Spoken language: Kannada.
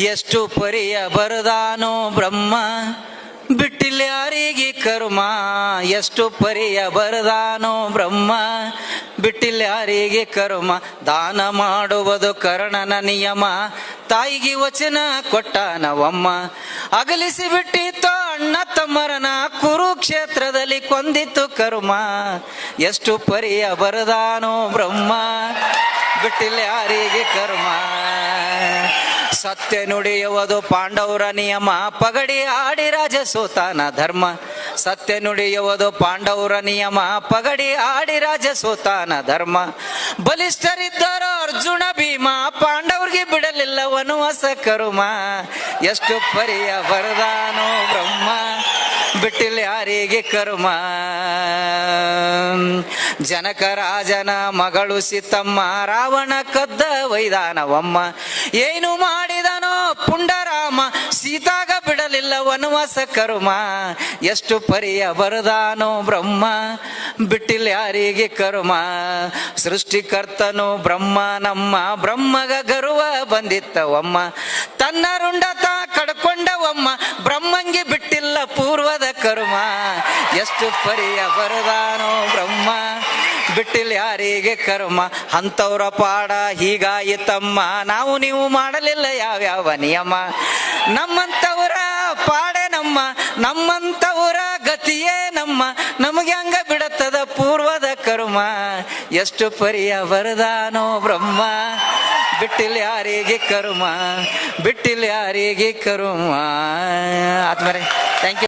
ಎಷ್ಟು ಪರಿಯ ಬರದಾನೋ ಬ್ರಹ್ಮ ಬಿಟ್ಟಿಲ್ಲ ಯಾರಿಗೆ ಕರ್ಮ. ಎಷ್ಟು ಪರಿಯ ಬರದಾನೋ ಬ್ರಹ್ಮ ಬಿಟ್ಟಿಲ್ಲ ಯಾರಿಗೆ ಕರ್ಮ. ದಾನ ಮಾಡುವುದು ಕರ್ಣನ ನಿಯಮ, ತಾಯಿಗೆ ವಚನ ಕೊಟ್ಟಾನವಮ್ಮ. ಅಗಲಿಸಿ ಬಿಟ್ಟಿತ್ತು ಅಣ್ಣ ತಮ್ಮರನ, ಕುರುಕ್ಷೇತ್ರದಲ್ಲಿ ಕೊಂದಿತ್ತು ಕರ್ಮ. ಎಷ್ಟು ಪರಿಯ ಬರದಾನೋ ಬ್ರಹ್ಮ ಬಿಟ್ಟಿಲ್ಲ ಯಾರಿಗೆ ಕರ್ಮ. ಸತ್ಯ ನುಡಿಯುವುದು ಪಾಂಡವರ ನಿಯಮ, ಪಗಡಿ ಆಡಿ ರಾಜ ಸೋತಾನ ಧರ್ಮ. ಸತ್ಯ ನುಡಿಯುವುದು ಪಾಂಡವರ ನಿಯಮ, ಪಗಡಿ ಆಡಿ ರಾಜ ಸೋತಾನ ಧರ್ಮ. ಬಲಿಷ್ಠರಿದ್ದರು ಅರ್ಜುನ ಭೀಮ, ಪಾಂಡವರಿಗೆ ಬಿಡಲಿಲ್ಲ ವನವಾಸ ಕರ್ಮ. ಎಷ್ಟು ಪರಿಯ ಬರದಾನೋ ಬ್ರಹ್ಮ ಬಿಟ್ಟಿಲ್ಲ ಯಾರಿಗೆ ಕರ್ಮ. ಜನಕ ರಾಜನ ಮಗಳು ಸೀತಮ್ಮ, ರಾವಣ ಕದ್ದ ವೈದಾನವಮ್ಮ. ಏನು ಮಾಡಿದನೋ ಪುಂಡರಾಮ, ಸೀತಾಗ ಬಿಡಲಿಲ್ಲ ವನವಾಸ ಕರ್ಮ. ಎಷ್ಟು ಪರಿಯ ಬರದಾನೋ ಬ್ರಹ್ಮ ಬಿಟ್ಟಿಲ್ಲ ಯಾರಿಗೆ ಕರ್ಮ. ಸೃಷ್ಟಿಕರ್ತನು ಬ್ರಹ್ಮ ನಮ್ಮ, ಬ್ರಹ್ಮಗ ಗರ್ವ ಬಂದಿತ್ತವಮ್ಮ. ತನ್ನ ರುಂಡತ ಕಡ್ಕೊಂಡವಮ್ಮ, ಬ್ರಹ್ಮಂಗೆ ಬಿಟ್ಟಿಲ್ಲ ಪೂರ್ವದ ಕರ್ಮ. ಎಷ್ಟು ಪರಿಯ ಬರದಾನೋ ಬ್ರಹ್ಮ ಬಿಟ್ಟಿಲ್ಲ ಯಾರಿಗೆ ಕರ್ಮ. ಅಂತವ್ರ ಪಾಡ ಹೀಗಾಯಿತಮ್ಮ, ನಾವು ನೀವು ಮಾಡಲಿಲ್ಲ ಯಾವ್ಯಾವ ನಿಯಮ. ನಮ್ಮಂತವರ ಪಾಡೆ ನಮ್ಮ, ನಮ್ಮಂತವರ ಗತಿಯೇ ನಮ್ಮ, ನಮಗೆ ಹಂಗ ಬಿಡತ್ತದ ಪೂರ್ವದ ಕರ್ಮ. ಎಷ್ಟು ಪರಿಯ ಬರದಾನೋ ಬ್ರಹ್ಮ ಬಿಟ್ಟಿಲ್ಲ ಯಾರಿಗೆ ಕರ್ಮ, ಬಿಟ್ಟಿಲ್ಲ ಯಾರಿಗೆ ಕರ್ಮ. ಆದ್ಮೇಲೆ ಥ್ಯಾಂಕ್ ಯು.